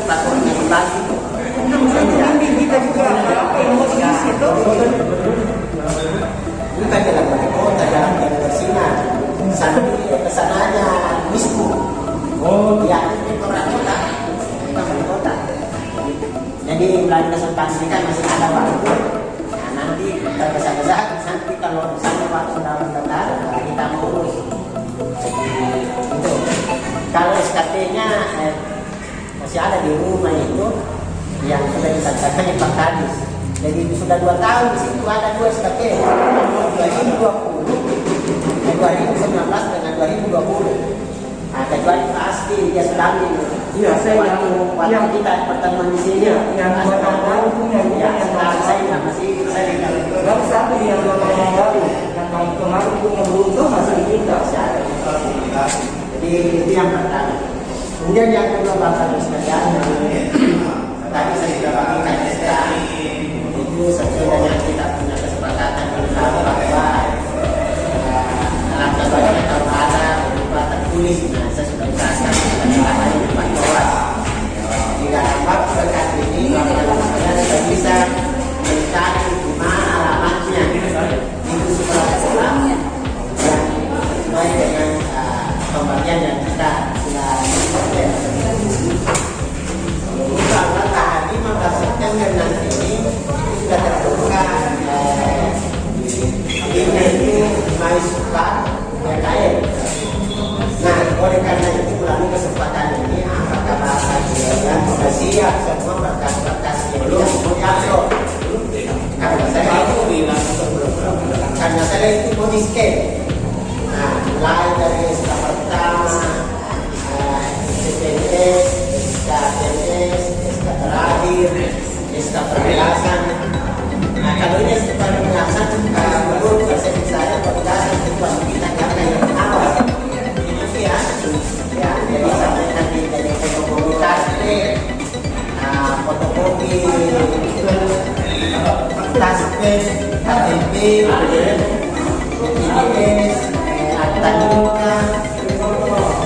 pelakunya lagi. Kita juga emosi itu. Bukan dalam kota, dalam bersinar. Kesananya misku. Oh, ya ini orang kota, orang kota. Jadi bulan kesempatan ini kan masih ada waktu. Nah, nanti tergesa-gesa, nanti kalau misalnya waktu sudah mendatar, kita mau urus. Itu. Kalau SKP-nya masih ada di rumah itu, yang sudah disampaikan yang Pak Kadis. Jadi sudah 2 tahun di situ ada 2 SKP, 2020, 2019 dengan 2020. Nah, kecuali pasti dia sudah ambil. Iya, saya yang kita pertemuan di sini. Yang baru punya ya, saya masih saya baru satu yang baru. Yang tahun kemarin punya beruntung masih kita. Jadi itu yang pertama. Kemudian yang kedua Bapak sekalian, tadi saya sudah bagikan sekarang itu sesuai dengan kita punya kesepakatan bersama bahwa dalam kebanyakan kalau ada berupa tertulis, nah saya sudah usahakan ada di Pak Jawas. Di dalam waktu dekat ini saya sudah bisa mencari di mana alamatnya itu sekolah yang sesuai dengan pembagian yang kita sudah lakukan. Karena tadi 15 September nanti ini sudah terbuka ini Maisukan PKN. Nah, oleh karena itu melalui kesempatan ini, apakah Bapak yang sudah siap semua berkas-berkas yang diupload? Karena saya itu mau di scan. Nah, mulai dari SK pertama, SPNS, SK PNS, SK terakhir, SK penjelasan. Nah, kalau ini SK penjelasan, menurut persepsi saya penjelasan itu kita jangan yang awal. Itu ya, jadi sampai nanti dari fotokopi KTP, fotokopi KTP, PDS, akta nikah.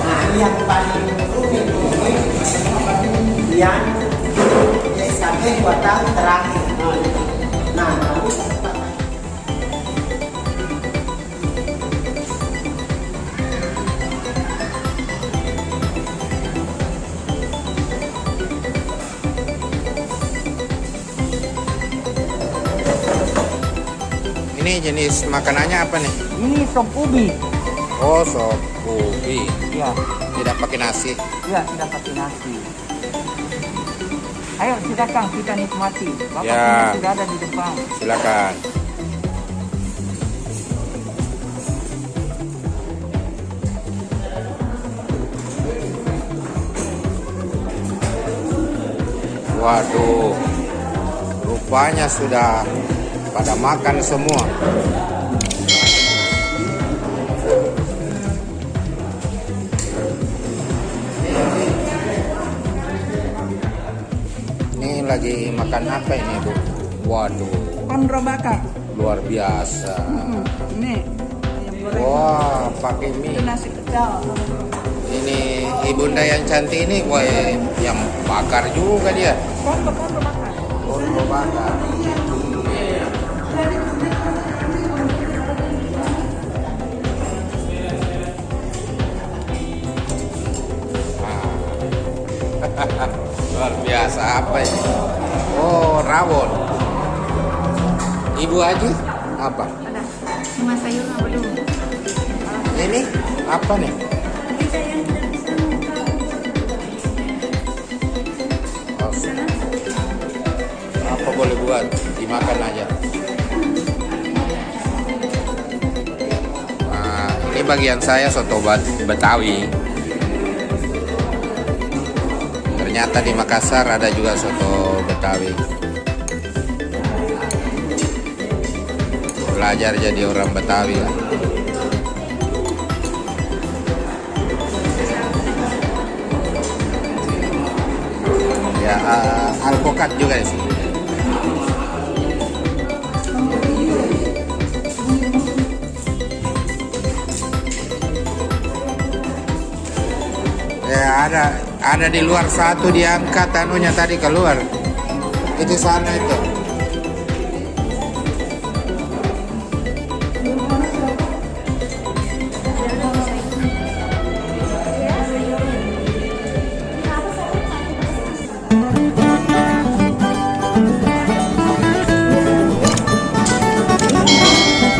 Nah, yang paling rumit ini yang SKP 2 tahun terakhir. Nah, ini jenis makanannya apa nih? Ini sop ubi. Oh, sop ubi. Ya, Tidak pakai nasi. ya tidak pakai nasi. Ayo silakan kita nikmati. Bapak Ya. sudah ada di depan. Silakan. Waduh, rupanya sudah pada makan semua. Ini lagi makan apa ini, Bu? Waduh, Kondro bakar. luar biasa. Ini yang goreng. Wah, pakai Itu mie. nasi pecel. Ini ibunda yang cantik ini, wah, yang bakar juga dia. Kondro bakar. Kondro bakar. Luar biasa, apa ini? Oh, rawon. Ibu Haji, apa? Ada cuma sayur apa dulu? Ini apa nih? Bisa yang tidak bisa buka. Oh, apa boleh buat? Dimakan aja. Nah, ini bagian saya soto Betawi. Ternyata di Makassar ada juga soto Betawi. Belajar jadi orang Betawi lah. Ya, alpukat juga di sini. Ya, ada Ada di luar satu diangkat anunya tadi keluar. Itu sana itu.